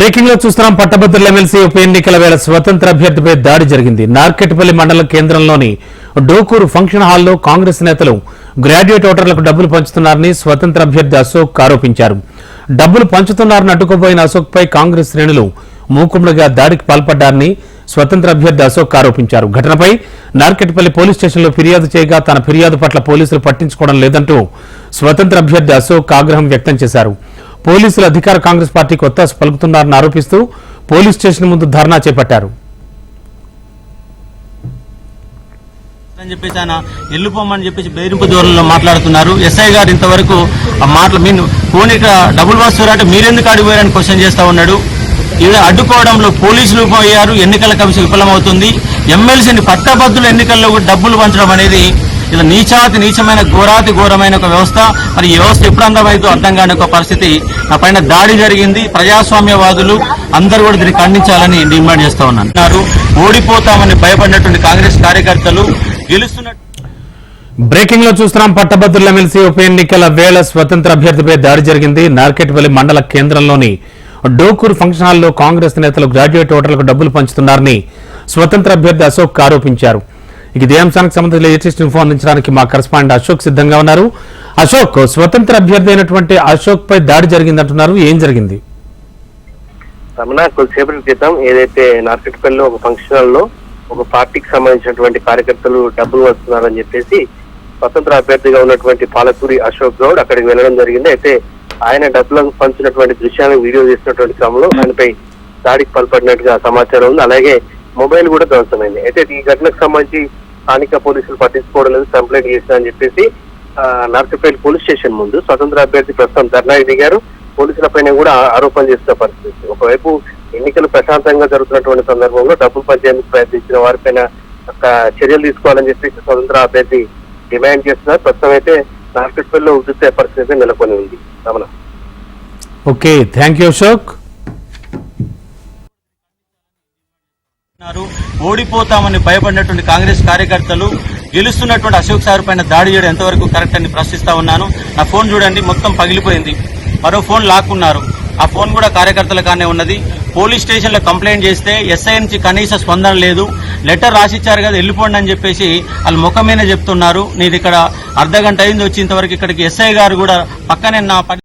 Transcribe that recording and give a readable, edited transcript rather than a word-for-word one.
Breaking లో చూస్తున్నాం. పట్టభద్రుల ఎమ్మెల్సీ ఉప ఎన్నికల వేళ స్వతంత్ర అభ్యర్థిపై దాడి జరిగింది. నార్కెట్పల్లి మండలం కేంద్రంలోని డోకూరు ఫంక్షన్ హాల్లో కాంగ్రెస్ నేతలు గ్రాడ్యుయేట్ ఓటర్లకు డబ్బులు పంచుతున్నారని స్వతంత్ర అభ్యర్థి అశోక్ ఆరోపించారు. డబ్బులు పంచుతున్నారని అడ్డుకోబోయిన అశోక్ పై కాంగ్రెస్ శ్రేణులు మూకుమ్మడిగా దాడికి పాల్పడ్డారని స్వతంత్ర అభ్యర్థి అశోక్ ఆరోపించారు. ఘటనపై నార్కెట్పల్లి పోలీస్ స్టేషన్లో ఫిర్యాదు చేయగా తన ఫిర్యాదు పట్ల పోలీసులు పట్టించుకోవడం లేదంటూ స్వతంత్ర అభ్యర్థి అశోక్ ఆగ్రహం వ్యక్తం చేశారు. పోలీసులు అధికార కాంగ్రెస్ పార్టీకి ఒత్తాసు పలుకుతున్నారని ఆరోపిస్తూ పోలీస్ స్టేషన్ ముందు ధర్నా చేపట్టారు. వెళ్ళిపోమని చెప్పేసి బెదిరింపు ధోరణిలో మాట్లాడుతున్నారు. ఎస్ఐ గారు ఇంతవరకు ఆ మాటలు మీరు పోనీక డబ్బులు వస్తున్నారంటే మీరెందుకు అడిగిపోయారని క్వశ్చన్ చేస్తా ఉన్నాడు. ఇది అడ్డుకోవడంలో పోలీసులు పోయారు. ఎన్నికల కమిషన్ విఫలమవుతుంది. ఎమ్మెల్సీని పట్టభద్రుల ఎన్నికల్లో డబ్బులు పంచడం అనేది ఇలా నీచమైన ఘోరమైన ఒక వ్యవస్థ. మరి ఈ వ్యవస్థ ఎప్పుడు అందమైందో అర్థం కాని ఒక పరిస్థితి. నా పైన దాడి జరిగింది. ప్రజాస్వామ్యవాదులు అందరూ కూడా దీన్ని ఖండించాలని డిమాండ్ చేస్తా ఉన్నారు. ఓడిపోతామని భయపడినటువంటి కాంగ్రెస్ కార్యకర్తలు గెలుస్తున్నట్టు. బ్రేకింగ్ లో చూస్తున్నాం. పట్టభద్రుల ఎమ్మెల్సీ ఉప ఎన్నికల వేళ స్వతంత్ర అభ్యర్థిపై దాడి జరిగింది. నార్కెట్పల్లి మండల కేంద్రంలోని డోకూర్ ఫంక్షన్ హాల్లో కాంగ్రెస్ నేతలు గ్రాడ్యుయేట్ ఓటర్లకు డబ్బులు పంచుతున్నారని స్వతంత్ర అభ్యర్థి అశోక్ ఆరోపించారు. ఇదే అంశానికి సంబంధించి లేటెస్ట్ ఇన్ఫో అందించడానికి మా కరెస్పాండెంట్ అశోక్ సిద్ధంగా ఉన్నారు. అశోక్, స్వతంత్ర అభ్యర్థి అయినటువంటి అశోక్ పై దాడి జరిగిందంటున్నారు, ఏం జరిగింది? రమణ, కొద్దిసేపటి క్రితం ఏదైతే నార్కెట్పల్లిలో ఒక ఫంక్షన్ హాల్లో ఒక పార్టీకి సంబంధించినటువంటి కార్యకర్తలు డబ్బులు వస్తున్నారని చెప్పేసి స్వతంత్ర అభ్యర్థిగా ఉన్నటువంటి పాలకూరి అశోక్ గౌడ్ అక్కడికి వెళ్ళడం జరిగింది. అయితే ఆయన డబ్బులకు పంచినటువంటి దృశ్యాలను వీడియో తీసినటువంటి క్రమంలో ఆయనపై దాడికి పాల్పడినట్టుగా సమాచారం ఉంది. అలాగే మొబైల్ కూడా ధ్వంసమైంది. అయితే ఈ ఘటనకు సంబంధించి స్థానిక పోలీసులు పట్టించుకోవడం లేదు, కంప్లైంట్ చేశారని చెప్పేసి నార్కెట్పల్లి పోలీస్ స్టేషన్ ముందు స్వతంత్ర అభ్యర్థి ప్రస్తుతం ధర్నాకి దిగారు. పోలీసులపైన కూడా ఆరోపణలు చేస్తున్న పరిస్థితి. ఒకవైపు ఎన్నికలు ప్రశాంతంగా జరుగుతున్నటువంటి సందర్భంలో డబ్బులు పంచేందుకు ప్రయత్నించిన వారిపైన చర్యలు తీసుకోవాలని చెప్పేసి స్వతంత్ర అభ్యర్థి డిమాండ్ చేస్తున్నారు. ప్రస్తుతం అయితే నార్కెట్పల్లిలో ఉద్రిక్త పరిస్థితి నెలకొని ఉంది. Ramana. Okay, thank you Ashok. ఓడిపోతామని భయపడినటువంటి కాంగ్రెస్ కార్యకర్తలు గెలుస్తున్నటువంటి అశోక్ సార్ పైన దాడి చేయడం ఎంతవరకు కరెక్ట్ అని ప్రశ్నిస్తా ఉన్నాను. నా ఫోన్ చూడండి, మొత్తం పగిలిపోయింది. మరో ఫోన్ లాక్కున్నారు. ఆ ఫోన్ కూడా కార్యకర్తల కానే ఉన్నది. పోలీస్ స్టేషన్ లో కంప్లైంట్ చేస్తే ఎస్ఐ నుంచి కనీస స్పందన లేదు. లెటర్ రాసిచ్చారు కదా వెళ్ళిపోండి అని చెప్పేసి వాళ్ళు ముఖమేనే చెప్తున్నారు. నేను ఇక్కడ అర్ధగంట అయింది వచ్చి ఇంతవరకు ఇక్కడికి ఎస్ఐ గారు కూడా పక్కనే నా